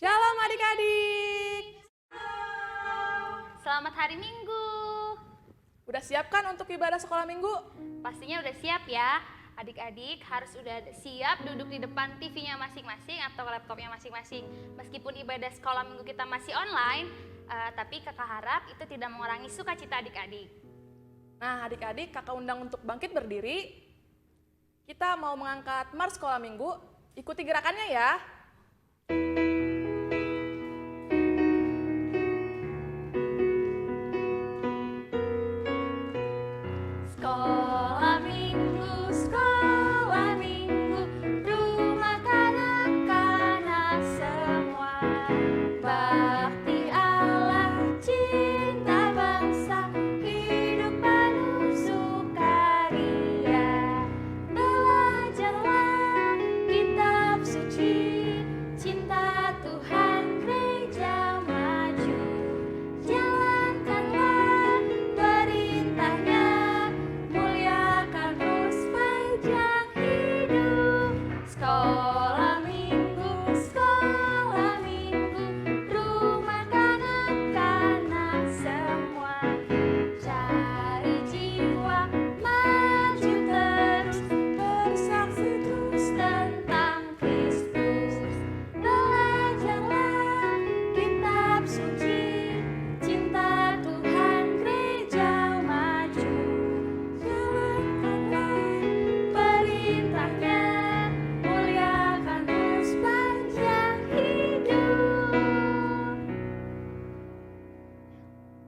Shalom adik-adik. Selamat hari Minggu. Udah siap kan untuk ibadah sekolah minggu? Pastinya udah siap ya. Adik-adik harus udah siap duduk di depan TV-nya masing-masing atau laptopnya masing-masing. Meskipun ibadah sekolah minggu kita masih online, tapi kakak harap itu tidak mengurangi sukacita adik-adik. Nah adik-adik, kakak undang untuk bangkit berdiri. Kita mau mengangkat mars sekolah minggu. Ikuti gerakannya ya. Sekolah minggu, rumah kanak-kanak semua. Bakti Allah, cinta bangsa, hidup penuh sukaria. Belajarlah kitab suci, cinta Tuhan gereja maju. Jalankanlah perintahnya, muliakan terus pajak hidup. Sekolah minggu, rumah kanak-kanak semua. Cari jiwa, maju terus, bersaksi terus tentang Kristus. Belajarlah kitab suci, cinta Tuhan gereja maju. Jalankanlah perintahnya, muliakan terus panjang hidup.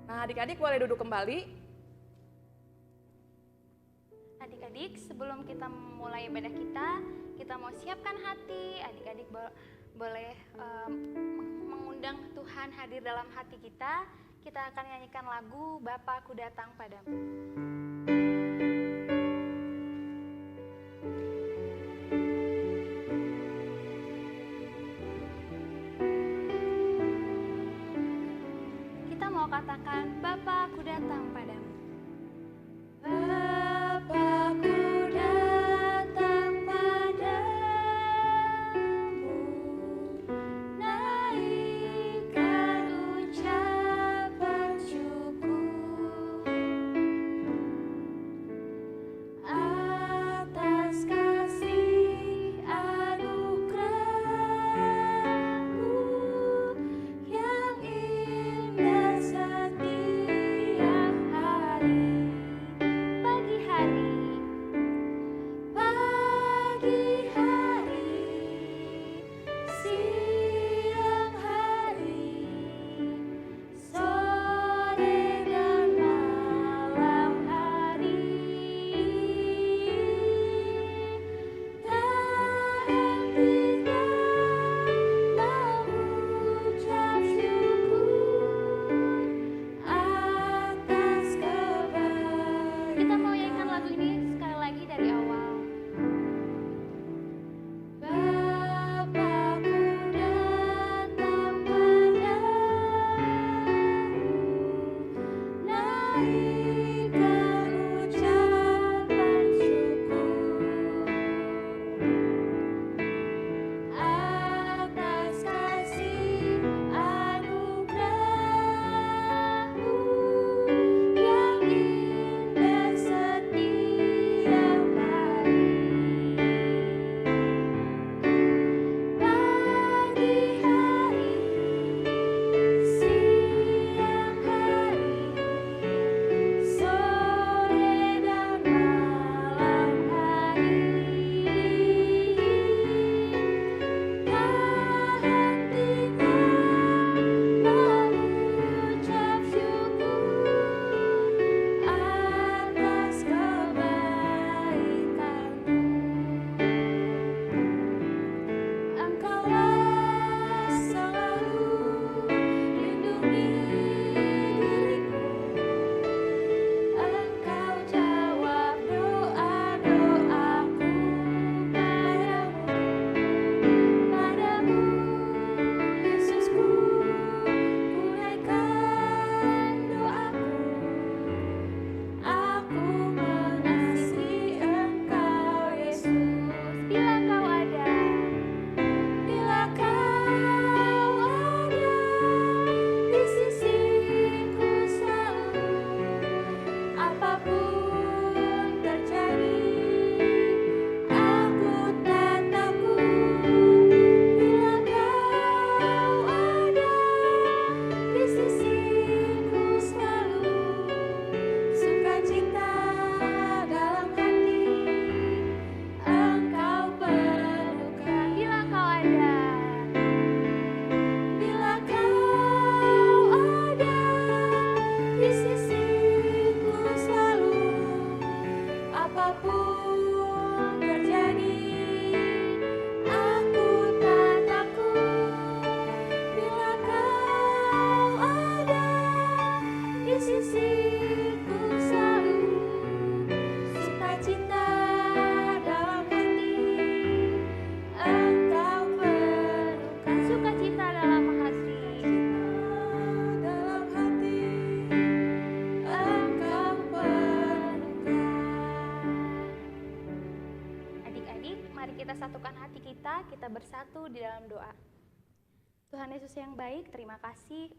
Nah adik-adik boleh duduk kembali. Adik-adik, sebelum kita memulai ibadah kita mau siapkan hati. Adik-adik boleh mengundang Tuhan hadir dalam hati kita. Kita akan nyanyikan lagu Bapa Ku Datang Padamu. Kita mau katakan Bapa Ku Datang Padamu. Bapa-Ku datang padamu, naikkan ucapan syukur. bersatu di dalam doa. Tuhan Yesus yang baik, terima kasih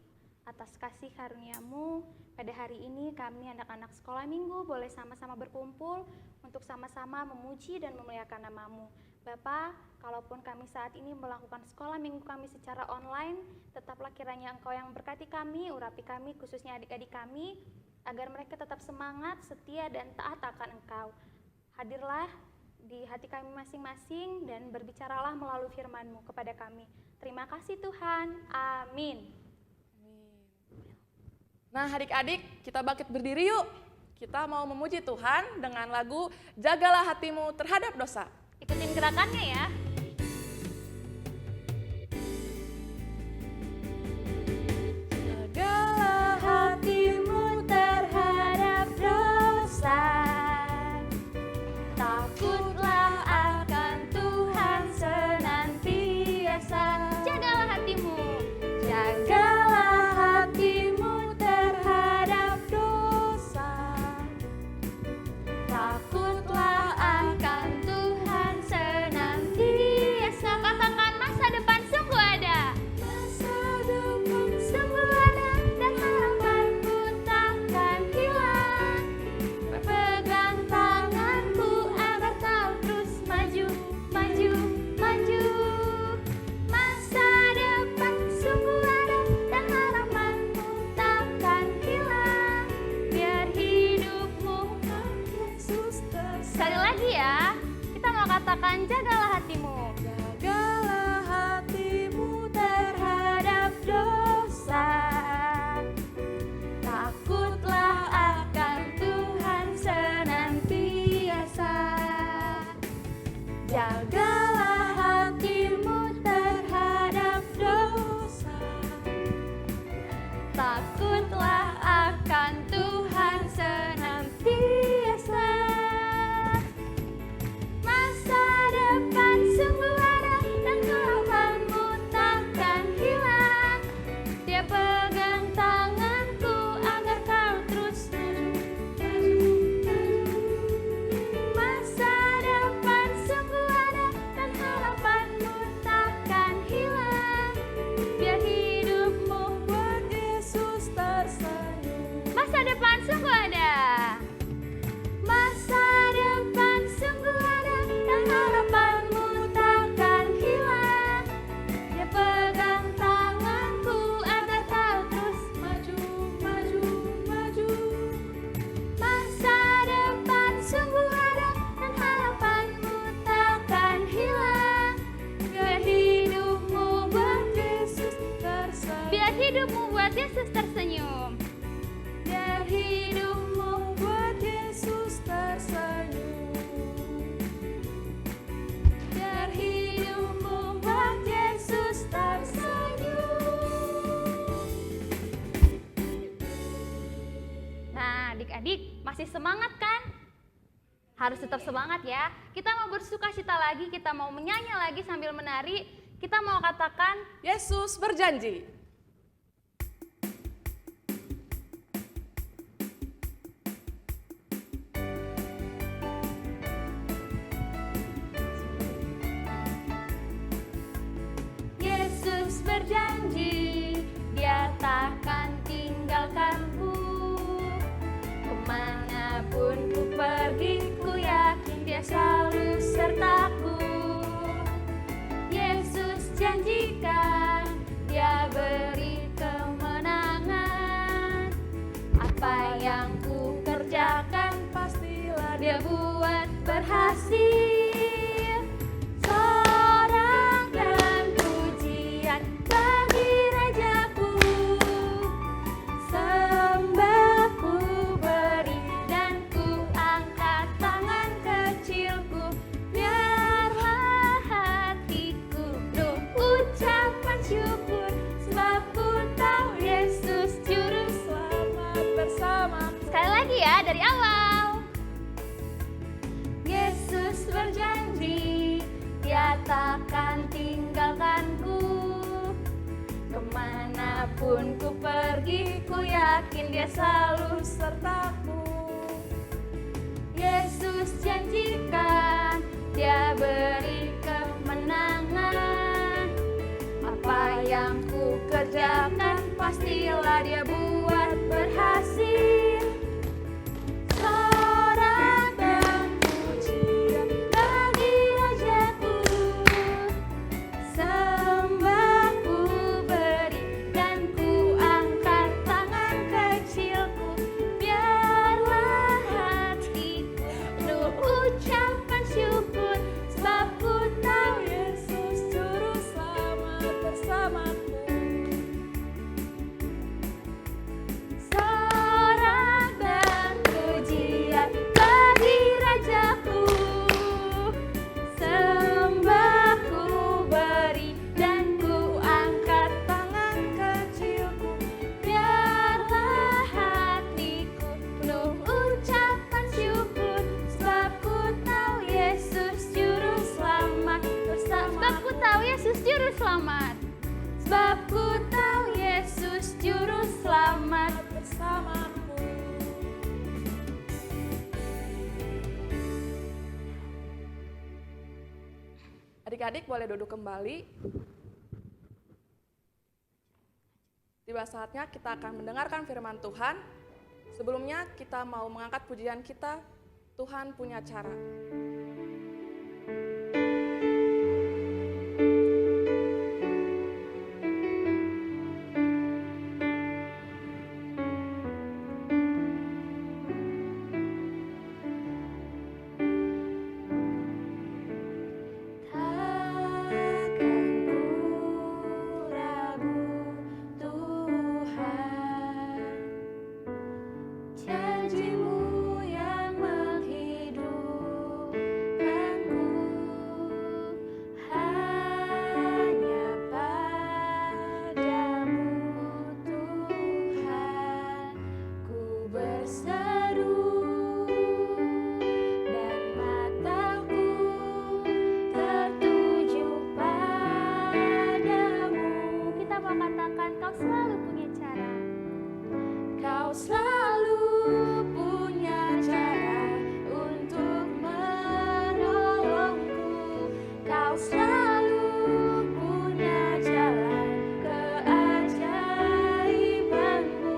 atas kasih karunia-Mu. Pada hari ini kami anak-anak sekolah minggu boleh sama-sama berkumpul untuk sama-sama memuji dan memuliakan nama-Mu. Bapa, kalaupun kami saat ini melakukan sekolah minggu kami secara online, tetaplah kiranya Engkau yang berkati kami, urapi kami, khususnya adik-adik kami, agar mereka tetap semangat, setia, dan taat akan Engkau. Hadirlah di hati kami masing-masing dan berbicaralah melalui firman-Mu kepada kami. Terima kasih Tuhan. Amin. Nah adik-adik, kita bangkit berdiri yuk. Kita mau memuji Tuhan dengan lagu Jagalah Hatimu Terhadap Dosa. Ikutin gerakannya ya. Jagalah Hatimu terhadap dosa, takutlah akan Tuhan senantiasa. Jagalah hatimu, jagalah hatimu terhadap dosa, takutlah akan Tuhan senantiasa. Katakan masa depan sungguh ada. Masa depan sungguh ada dan harapanku takkan hilang. Berpegang tanganku agar kau terus maju, maju, maju. Masa depan sungguh ada dan harapanmu takkan hilang. Biar hidupmu Yesus tersayang. Sekali lagi ya, kita mau katakan jagalah hatimu. Jagalah hatimu terhadap dosa, takutlah akan Tuhan senantiasa. Jagalah hatimu terhadap dosa, takutlah akan Tuhan senantiasa. Masa depan sungguh ada dan harapanmu takkan hilang. Dia pegang tanganku agar kau terus maju, maju. Masa depan sungguh ada dan harapanmu takkan hilang. Biar hidupmu buat Yesus tersenyum. Masa depan sungguh ada. Masa depan sungguh ada dan harapanmu takkan hilang. Dia pegang tanganku agar kau terus maju, maju, maju. Masa depan sungguh ada dan harapanmu takkan hilang. Biar hidupmu buat Yesus tersenyum. Biar hidupmu buat Yesus tersenyum. Biar hidupmu buat Yesus tersenyum. Biar hidupmu buat Yesus tersenyum. Nah, adik-adik masih semangat kan? Harus tetap semangat ya. Kita mau bersukacita lagi, kita mau menyanyi lagi sambil menari. Kita mau katakan Yesus berjanji. Yesus berjanji, Dia takkan tinggalkanku. Kemanapun ku pergi, ku yakin Dia selalu sertaku. Yesus janjikan, Dia beri kemenangan. Apa yang ku kerjakan, pastilah Dia buat berhasil. Sorak dan pujian bagi Rajaku, sembah ku beri dan ku angkat tangan kecilku. Biarlah hatiku penuh ucapan syukur, sebab ku tahu Yesus juru selamat bersama. Sekali lagi ya, dari awal. Yesus berjanji, Dia takkan tinggalkanku. Kemanapun ku pergi, ku yakin Dia selalu sertaku. Yesus janjikan, Dia beri kemenangan. dia buat berhasil. Sorak dan pujian bagi Rajaku, sembah ku beri dan ku angkat tangan kecilku. Biarlah hatiku penuh ucapan syukur, sebab ku tahu Yesus Juru Selamat bersamaku. Sorak dan pujian bagi Rajaku, sembah ku beri dan ku angkat tangan kecilku. Biarlah hatiku penuh ucapan syukur, sebab ku tahu Yesus Juru Selamat bersamaku. Sebab ku tahu Yesus Juru Selamat. Sebab ku tahu Yesus Juru Selamat bersamaku. Adik-adik boleh duduk kembali. Tiba saatnya kita akan mendengarkan firman Tuhan. Sebelumnya kita mau mengangkat pujian kita, Tuhan Punya Cara. Janji-Mu yang menghidupkanku, hanya padamu Tuhan ku berseru, dan mataku tertuju padamu. Kita mau katakan, Kau selalu punya cara. Kau selalu punya cara untuk menolongku. Kau selalu punya jalan keajaiban-Mu.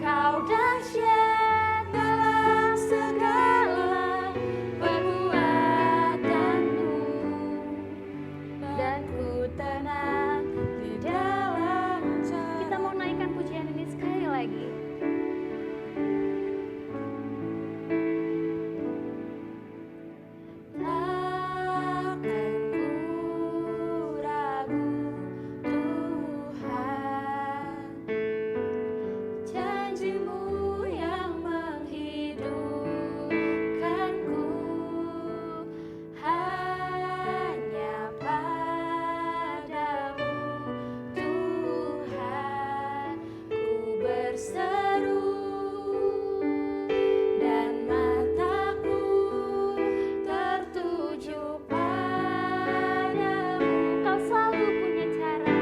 Kau dahsyat dalam segala perbuatan-Mu, dan ku tenang di dalam cara. Kita mau naikkan pujian ini sekali lagi. Takkan ku ragu Tuhan, janji-Mu yang menghidupkanku, hanya padamu Tuhan ku berseru, dan mataku tertuju padamu. Kau selalu punya cara.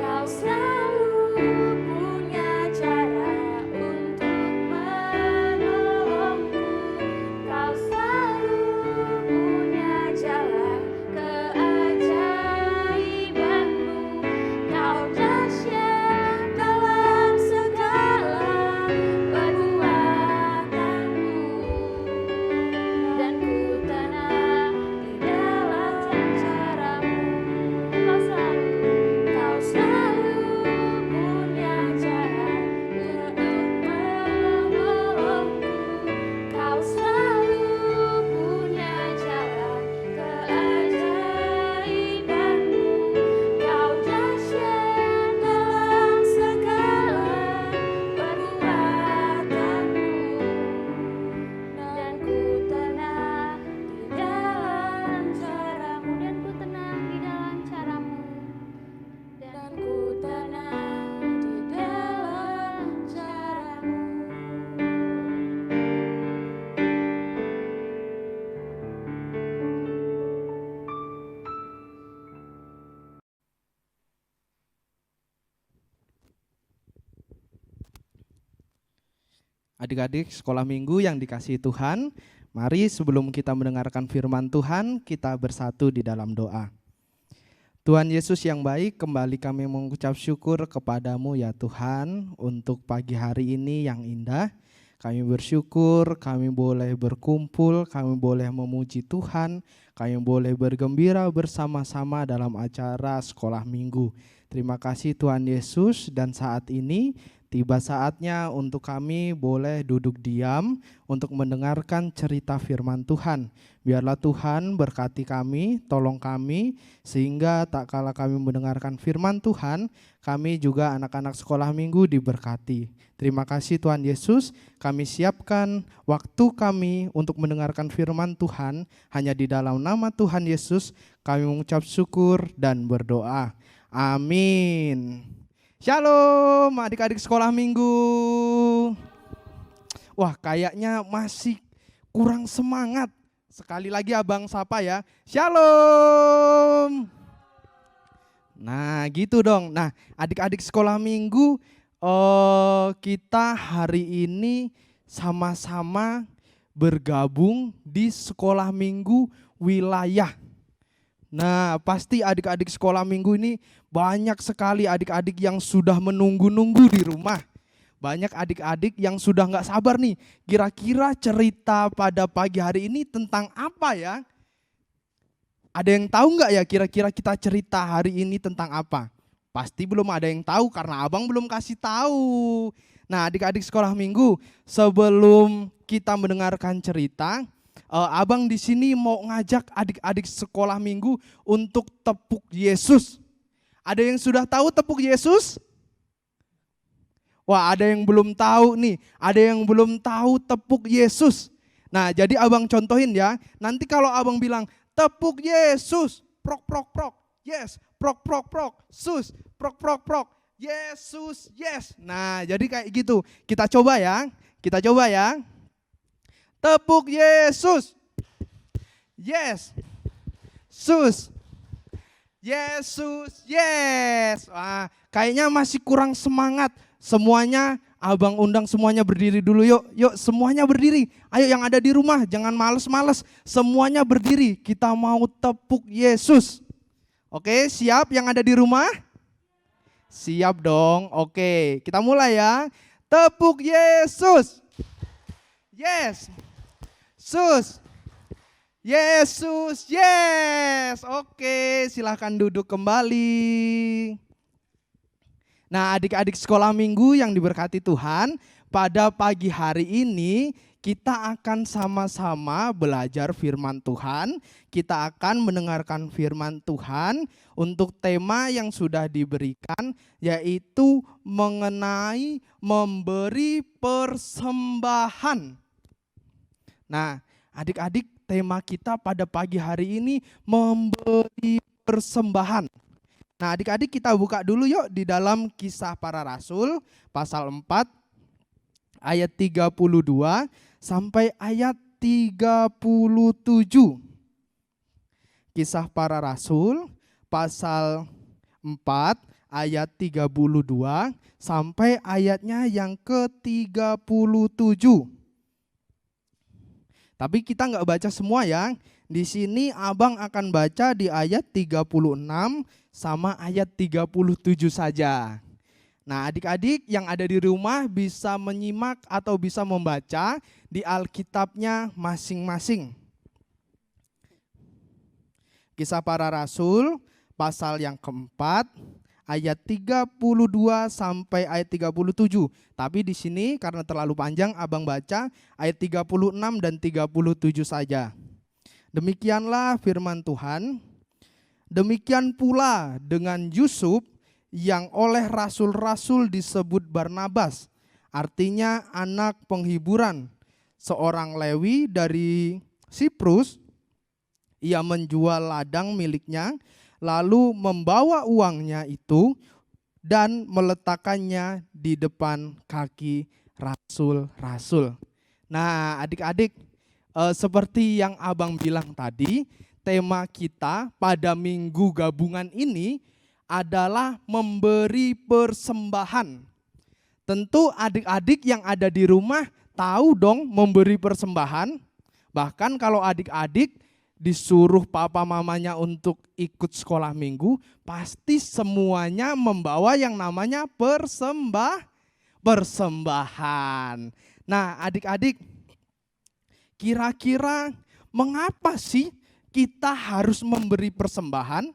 Kau selalu punya cara untuk menolongku. Kau selalu punya jalan keajaiban-Mu. Kau dahsyat dalam segala perbuatan-Mu, dan ku tenang di dalam cara-Mu. Kau selalu punya cara untuk menolongku. Kau selalu punya jalan keajaiban-Mu. Kau dahsyat dalam segala perbuatan-Mu, dan ku tenang di dalam cara-Mu. Dan ku tenang di dalam cara-Mu. Dan ku tenang di dalam cara-Mu. Adik-adik sekolah minggu yang dikasihi Tuhan, mari sebelum kita mendengarkan firman Tuhan, kita bersatu di dalam doa. Tuhan Yesus yang baik, kembali kami mengucap syukur kepadamu ya Tuhan untuk pagi hari ini yang indah. Kami bersyukur, kami boleh berkumpul, kami boleh memuji Tuhan, kami boleh bergembira bersama-sama dalam acara sekolah minggu. Terima kasih Tuhan Yesus, dan saat ini tiba saatnya untuk kami boleh duduk diam untuk mendengarkan cerita firman Tuhan. Biarlah Tuhan berkati kami, tolong kami, sehingga tak kala kami mendengarkan firman Tuhan, kami juga anak-anak sekolah minggu diberkati. Terima kasih Tuhan Yesus, kami siapkan waktu kami untuk mendengarkan firman Tuhan. Hanya di dalam nama Tuhan Yesus kami mengucap syukur dan berdoa. Amin. Shalom adik-adik sekolah minggu. Wah, kayaknya masih kurang semangat. Sekali lagi abang sapa ya. Shalom. Nah gitu dong. Nah adik-adik sekolah minggu, kita hari ini sama-sama bergabung di sekolah minggu wilayah. Nah pasti adik-adik sekolah minggu ini banyak sekali adik-adik yang sudah menunggu-nunggu di rumah. Banyak adik-adik yang sudah gak sabar nih, kira-kira cerita pada pagi hari ini tentang apa ya? Ada yang tahu gak ya kira-kira kita cerita hari ini tentang apa? Pasti belum ada yang tahu karena abang belum kasih tahu. Nah adik-adik sekolah minggu, sebelum kita mendengarkan cerita, abang di sini mau ngajak adik-adik sekolah minggu untuk tepuk Yesus. Ada yang sudah tahu tepuk Yesus? Wah, ada yang belum tahu nih. Ada yang belum tahu tepuk Yesus. Nah, jadi abang contohin ya. Nanti kalau abang bilang tepuk Yesus, prok prok prok, yes, prok prok prok, sus, prok prok prok, Yesus, yes. Nah, jadi kayak gitu. Kita coba ya. Kita coba ya. Tepuk Yesus. Yes. Sus. Yesus, yes. Wah, kayaknya masih kurang semangat. Semuanya abang undang semuanya berdiri dulu yuk. Yuk semuanya berdiri. Ayo yang ada di rumah jangan males-males. Semuanya berdiri. Kita mau tepuk Yesus. Oke, siap yang ada di rumah? Siap dong. Oke, kita mulai ya. Tepuk Yesus. Yes. Sus. Yesus, yes. Oke, silahkan duduk kembali. Nah adik-adik sekolah minggu yang diberkati Tuhan, pada pagi hari ini kita akan sama-sama belajar firman Tuhan. Kita akan mendengarkan firman Tuhan untuk tema yang sudah diberikan, yaitu mengenai memberi persembahan. Nah adik-adik, tema kita pada pagi hari ini memberi persembahan. Nah adik-adik kita buka dulu yuk di dalam Kisah Para Rasul pasal 4 ayat 32 sampai ayat 37. Kisah Para Rasul pasal 4 ayat 32 sampai ayatnya yang ke-37. Tapi kita nggak baca semua ya. Di sini abang akan baca di ayat 36 sama ayat 37 saja. Nah adik-adik yang ada di rumah bisa menyimak atau bisa membaca di Alkitabnya masing-masing. Kisah Para Rasul pasal yang keempat ayat 32 sampai ayat 37. Tapi di sini karena terlalu panjang abang baca ayat 36 dan 37 saja. Demikianlah firman Tuhan. Demikian pula dengan Yusuf yang oleh rasul-rasul disebut Barnabas, artinya anak penghiburan, seorang Lewi dari Siprus. Ia menjual ladang miliknya, lalu membawa uangnya itu dan meletakkannya di depan kaki rasul-rasul. Nah adik-adik, seperti yang abang bilang tadi, tema kita pada minggu gabungan ini adalah memberi persembahan. Tentu adik-adik yang ada di rumah tahu dong memberi persembahan. Bahkan kalau adik-adik disuruh papa mamanya untuk ikut sekolah minggu, pasti semuanya membawa yang namanya persembahan. Nah, adik-adik, kira-kira mengapa sih kita harus memberi persembahan?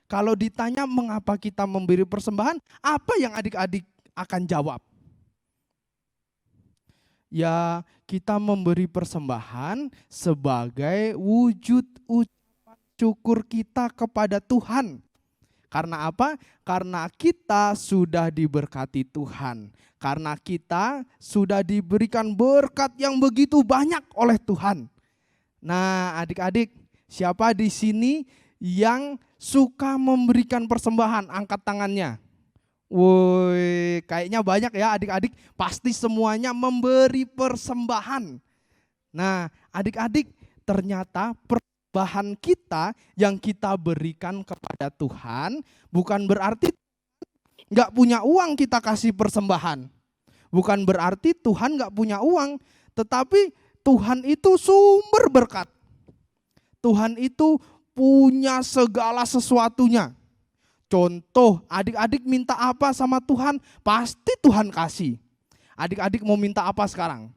Kalau ditanya mengapa kita memberi persembahan, apa yang adik-adik akan jawab? Ya, kita memberi persembahan sebagai wujud ucapan syukur kita kepada Tuhan. Karena apa? Karena kita sudah diberkati Tuhan. Karena kita sudah diberikan berkat yang begitu banyak oleh Tuhan. Nah, adik-adik, siapa di sini yang suka memberikan persembahan? Angkat tangannya. Woi, kayaknya banyak ya adik-adik, pasti semuanya memberi persembahan. Nah, adik-adik, ternyata persembahan kita yang kita berikan kepada Tuhan bukan berarti nggak punya uang kita kasih persembahan. Bukan berarti Tuhan nggak punya uang, tetapi Tuhan itu sumber berkat. Tuhan itu punya segala sesuatunya. Contoh, adik-adik minta apa sama Tuhan, pasti Tuhan kasih. Adik-adik mau minta apa sekarang?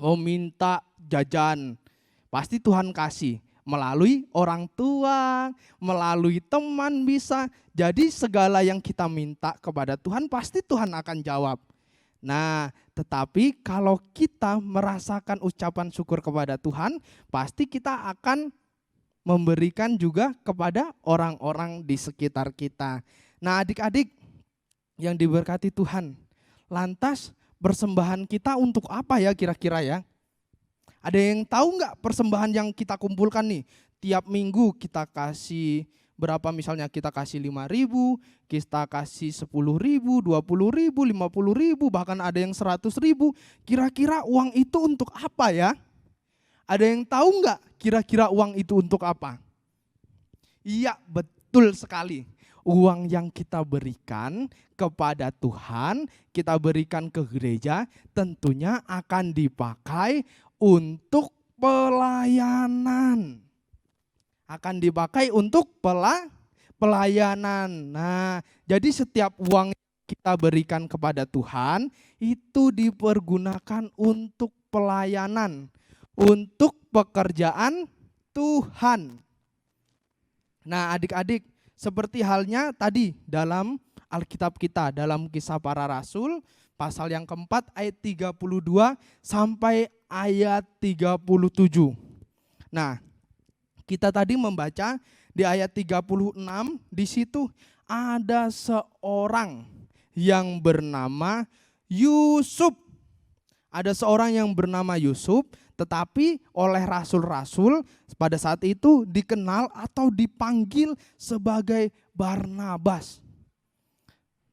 Mau minta jajan, pasti Tuhan kasih. Melalui orang tua, melalui teman bisa. Jadi segala yang kita minta kepada Tuhan, pasti Tuhan akan jawab. Nah, tetapi kalau kita merasakan ucapan syukur kepada Tuhan, pasti kita akan memberikan juga kepada orang-orang di sekitar kita. Nah, adik-adik yang diberkati Tuhan, lantas persembahan kita untuk apa ya kira-kira ya? Ada yang tahu nggak persembahan yang kita kumpulkan nih? Tiap minggu kita kasih berapa, misalnya kita kasih 5.000, kita kasih 10.000, 20.000, 50.000, bahkan ada yang 100.000. Kira-kira uang itu untuk apa ya? Ada yang tahu nggak kira-kira uang itu untuk apa? Iya, betul sekali. Uang yang kita berikan kepada Tuhan, kita berikan ke gereja, tentunya akan dipakai untuk pelayanan. Akan dipakai untuk pelayanan. Nah, jadi setiap uang yang kita berikan kepada Tuhan, itu dipergunakan untuk pelayanan. Untuk pekerjaan Tuhan. Nah, adik-adik, seperti halnya tadi dalam Alkitab kita, dalam Kisah Para Rasul, pasal yang keempat ayat 32 sampai ayat 37. Nah, kita tadi membaca di ayat 36, di situ ada seorang yang bernama Yusuf. Ada seorang yang bernama Yusuf, tetapi oleh rasul-rasul pada saat itu dikenal atau dipanggil sebagai Barnabas.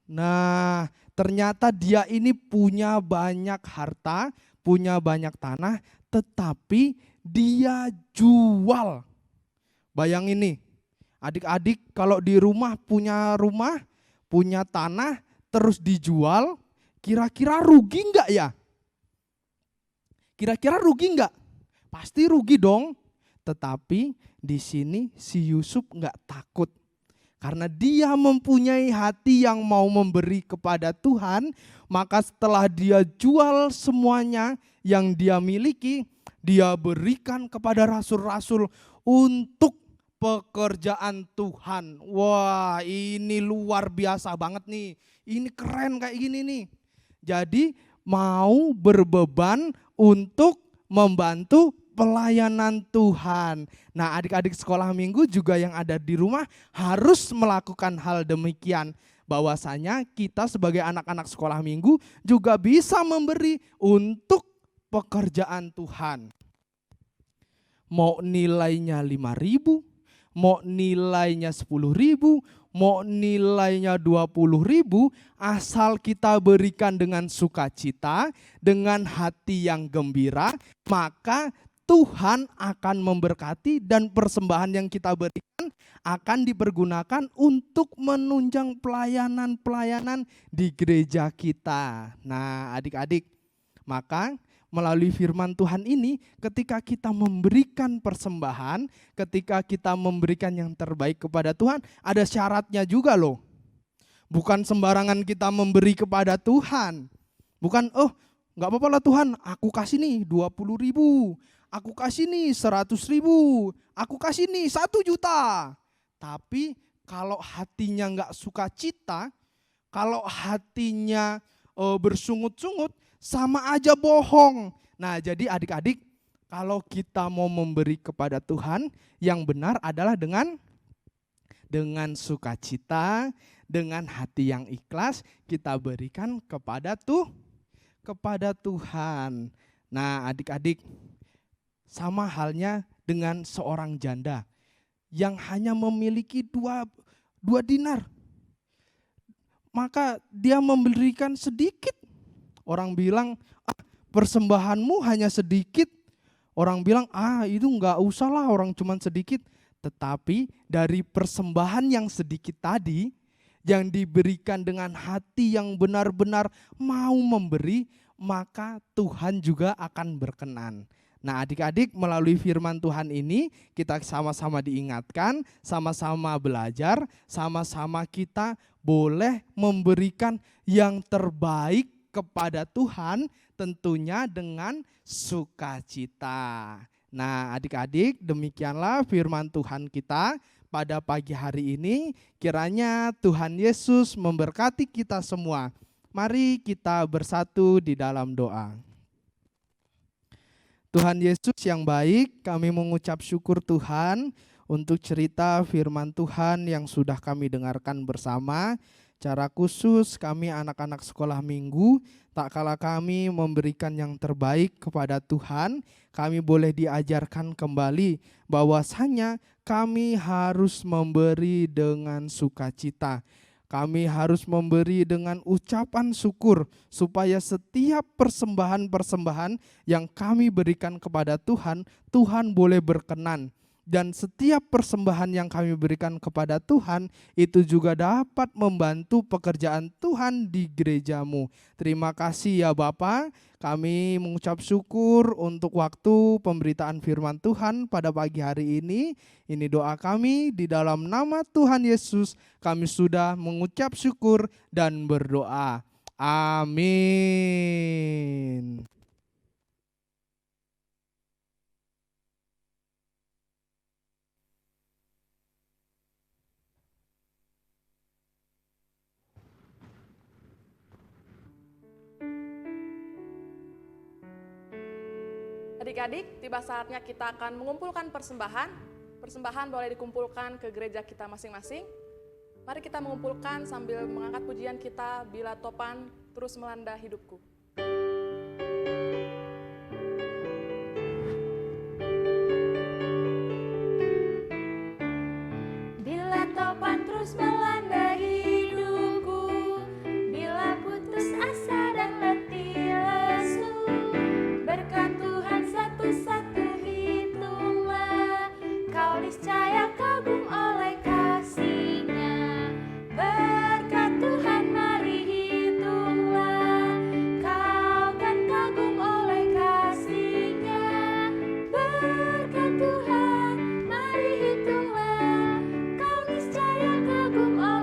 Nah, ternyata dia ini punya banyak harta, punya banyak tanah, tetapi dia jual. Bayangin nih, adik-adik kalau di rumah, punya tanah, terus dijual, kira-kira rugi enggak ya? Kira-kira rugi enggak? Pasti rugi dong. Tetapi di sini si Yusuf enggak takut. Karena dia mempunyai hati yang mau memberi kepada Tuhan, maka setelah dia jual semuanya yang dia miliki, dia berikan kepada rasul-rasul untuk pekerjaan Tuhan. Wah, ini luar biasa banget nih. Ini keren kayak gini nih. Jadi mau berbeban untuk membantu pelayanan Tuhan. Nah, adik-adik sekolah minggu juga yang ada di rumah harus melakukan hal demikian. Bahwasanya kita sebagai anak-anak sekolah minggu juga bisa memberi untuk pekerjaan Tuhan. Mau nilainya 5.000, mau nilainya 10.000, mau nilainya 20.000, asal kita berikan dengan sukacita, dengan hati yang gembira, maka Tuhan akan memberkati dan persembahan yang kita berikan akan dipergunakan untuk menunjang pelayanan-pelayanan di gereja kita. Nah, adik-adik, maka melalui firman Tuhan ini, ketika kita memberikan persembahan, ketika kita memberikan yang terbaik kepada Tuhan, ada syaratnya juga loh. Bukan sembarangan kita memberi kepada Tuhan. Bukan, oh gak apa-apa lah Tuhan, aku kasih nih 20.000, aku kasih nih 100.000, aku kasih nih 1 juta. Tapi kalau hatinya gak sukacita, kalau hatinya bersungut-sungut, sama aja bohong. Nah jadi adik-adik, kalau kita mau memberi kepada Tuhan, yang benar adalah dengan sukacita, dengan hati yang ikhlas, kita berikan kepada Tuhan. Nah adik-adik, sama halnya dengan seorang janda yang hanya memiliki 2 dinar. Maka dia memberikan sedikit. Orang bilang, persembahanmu hanya sedikit. Orang bilang, itu enggak usah lah, orang cuma sedikit. Tetapi dari persembahan yang sedikit tadi, yang diberikan dengan hati yang benar-benar mau memberi, maka Tuhan juga akan berkenan. Nah adik-adik, melalui firman Tuhan ini kita sama-sama diingatkan, sama-sama belajar, sama-sama kita boleh memberikan yang terbaik kepada Tuhan, tentunya dengan sukacita. Nah adik-adik, demikianlah firman Tuhan kita pada pagi hari ini. Kiranya Tuhan Yesus memberkati kita semua. Mari kita bersatu di dalam doa. Tuhan Yesus yang baik, kami mengucap syukur Tuhan untuk cerita firman Tuhan yang sudah kami dengarkan bersama. Cara khusus kami anak-anak sekolah minggu, tak kala kami memberikan yang terbaik kepada Tuhan, kami boleh diajarkan kembali bahwasanya kami harus memberi dengan sukacita. Kami harus memberi dengan ucapan syukur supaya setiap persembahan-persembahan yang kami berikan kepada Tuhan, Tuhan boleh berkenan. Dan setiap persembahan yang kami berikan kepada Tuhan itu juga dapat membantu pekerjaan Tuhan di gerejamu. Terima kasih ya Bapa. Kami mengucap syukur untuk waktu pemberitaan firman Tuhan pada pagi hari ini. Ini doa kami di dalam nama Tuhan Yesus. Kami sudah mengucap syukur dan berdoa. Amin. Adik-adik, tiba saatnya kita akan mengumpulkan persembahan. Persembahan boleh dikumpulkan ke gereja kita masing-masing. Mari kita mengumpulkan sambil mengangkat pujian kita, Bila Topan Terus Melanda Hidupku. Bila topan terus melanda hidupku, bila putus asa dan letih lesu, berkat Tuhan satu-satu hitunglah, kau niscaya kagum oleh kasih-Nya. Berkat Tuhan mari hitunglah, kau kan kagum oleh kasih-Nya. Berkat Tuhan mari hitunglah, kau niscaya kagum oleh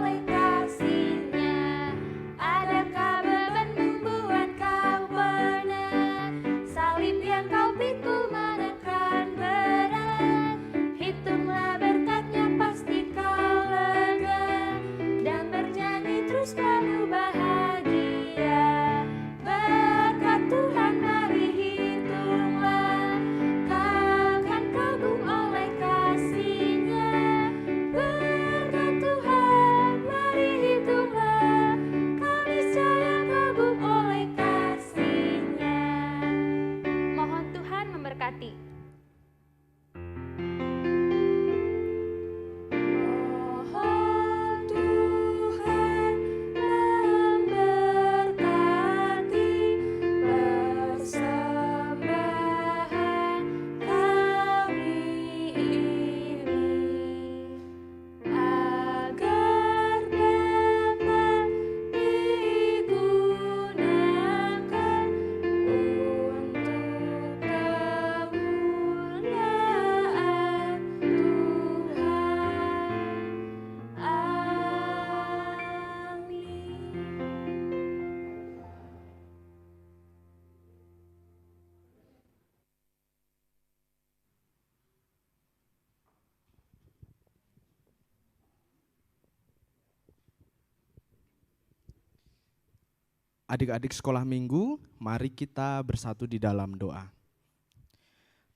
Adik-adik sekolah minggu, mari kita bersatu di dalam doa.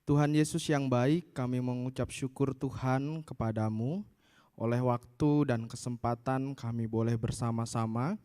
Tuhan Yesus yang baik, kami mengucap syukur Tuhan kepadamu. Oleh waktu dan kesempatan kami boleh bersama-sama,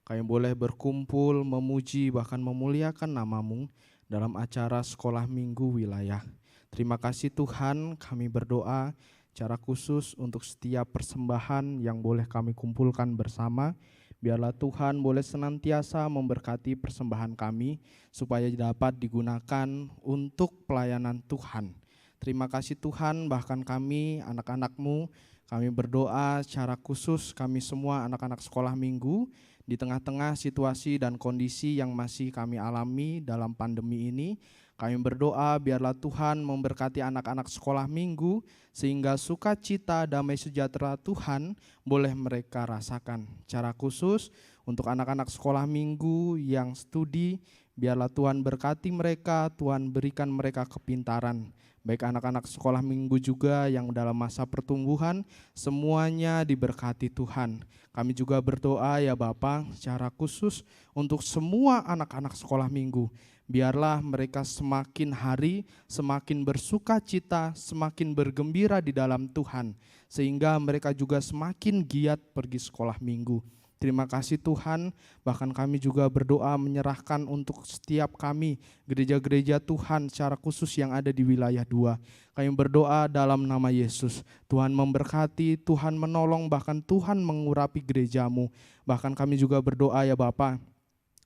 kami boleh berkumpul, memuji, bahkan memuliakan namamu dalam acara sekolah minggu wilayah. Terima kasih Tuhan, kami berdoa secara khusus untuk setiap persembahan yang boleh kami kumpulkan bersama. Biarlah Tuhan boleh senantiasa memberkati persembahan kami supaya dapat digunakan untuk pelayanan Tuhan. Terima kasih Tuhan, bahkan kami anak-anak-Mu, kami berdoa secara khusus kami semua anak-anak sekolah minggu di tengah-tengah situasi dan kondisi yang masih kami alami dalam pandemi ini. Kami berdoa biarlah Tuhan memberkati anak-anak sekolah minggu sehingga sukacita damai sejahtera Tuhan boleh mereka rasakan. Secara khusus untuk anak-anak sekolah minggu yang studi, biarlah Tuhan berkati mereka, Tuhan berikan mereka kepintaran. Baik anak-anak sekolah minggu juga yang dalam masa pertumbuhan, semuanya diberkati Tuhan. Kami juga berdoa ya Bapa secara khusus untuk semua anak-anak sekolah minggu. Biarlah mereka semakin hari, semakin bersuka cita, semakin bergembira di dalam Tuhan. Sehingga mereka juga semakin giat pergi sekolah minggu. Terima kasih Tuhan, bahkan kami juga berdoa menyerahkan untuk setiap kami, gereja-gereja Tuhan secara khusus yang ada di wilayah 2. Kami berdoa dalam nama Yesus, Tuhan memberkati, Tuhan menolong, bahkan Tuhan mengurapi gerejamu. Bahkan kami juga berdoa ya Bapa,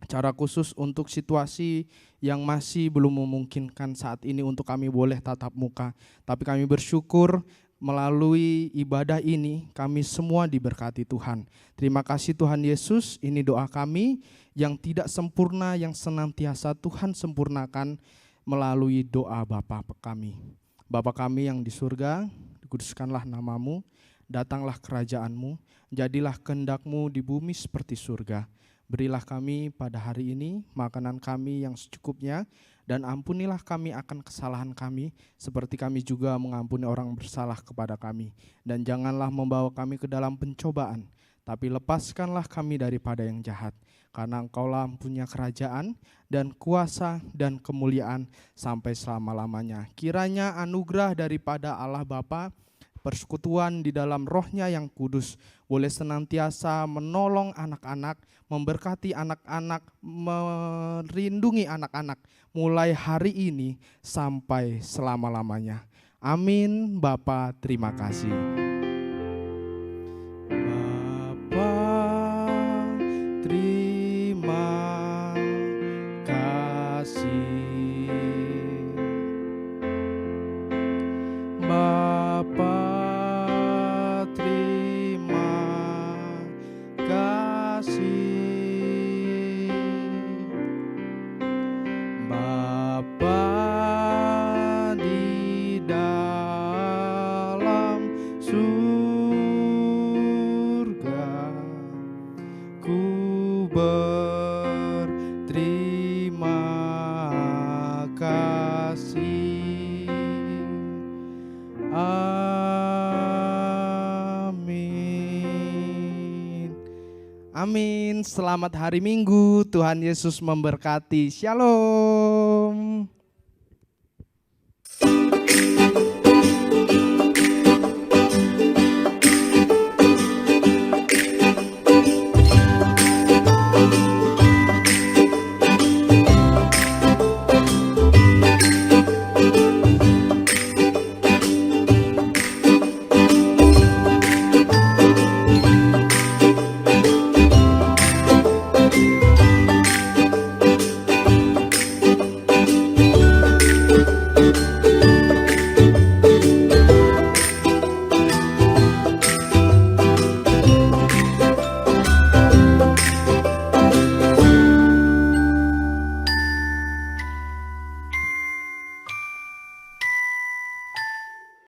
secara khusus untuk situasi yang masih belum memungkinkan saat ini untuk kami boleh tatap muka. Tapi kami bersyukur melalui ibadah ini kami semua diberkati Tuhan. Terima kasih Tuhan Yesus, ini doa kami yang tidak sempurna, yang senantiasa Tuhan sempurnakan melalui doa Bapa kami. Bapa kami yang di surga, dikuduskanlah namamu, datanglah kerajaanmu, jadilah kehendak-Mu di bumi seperti surga. Berilah kami pada hari ini makanan kami yang secukupnya, dan ampunilah kami akan kesalahan kami, seperti kami juga mengampuni orang bersalah kepada kami. Dan janganlah membawa kami ke dalam pencobaan, tapi lepaskanlah kami daripada yang jahat. Karena Engkaulah punya kerajaan dan kuasa dan kemuliaan sampai selama-lamanya. Kiranya anugerah daripada Allah Bapa, persekutuan di dalam Roh-Nya yang kudus boleh senantiasa menolong anak-anak, memberkati anak-anak, melindungi anak-anak mulai hari ini sampai selama-lamanya. Amin. Bapa, terima kasih. Bapa, terima kasih. Bapa, terima kasih. Bapa di dalam surga, ku berterima kasih. Amin. Amin. Selamat hari Minggu. Tuhan Yesus memberkati. Shalom.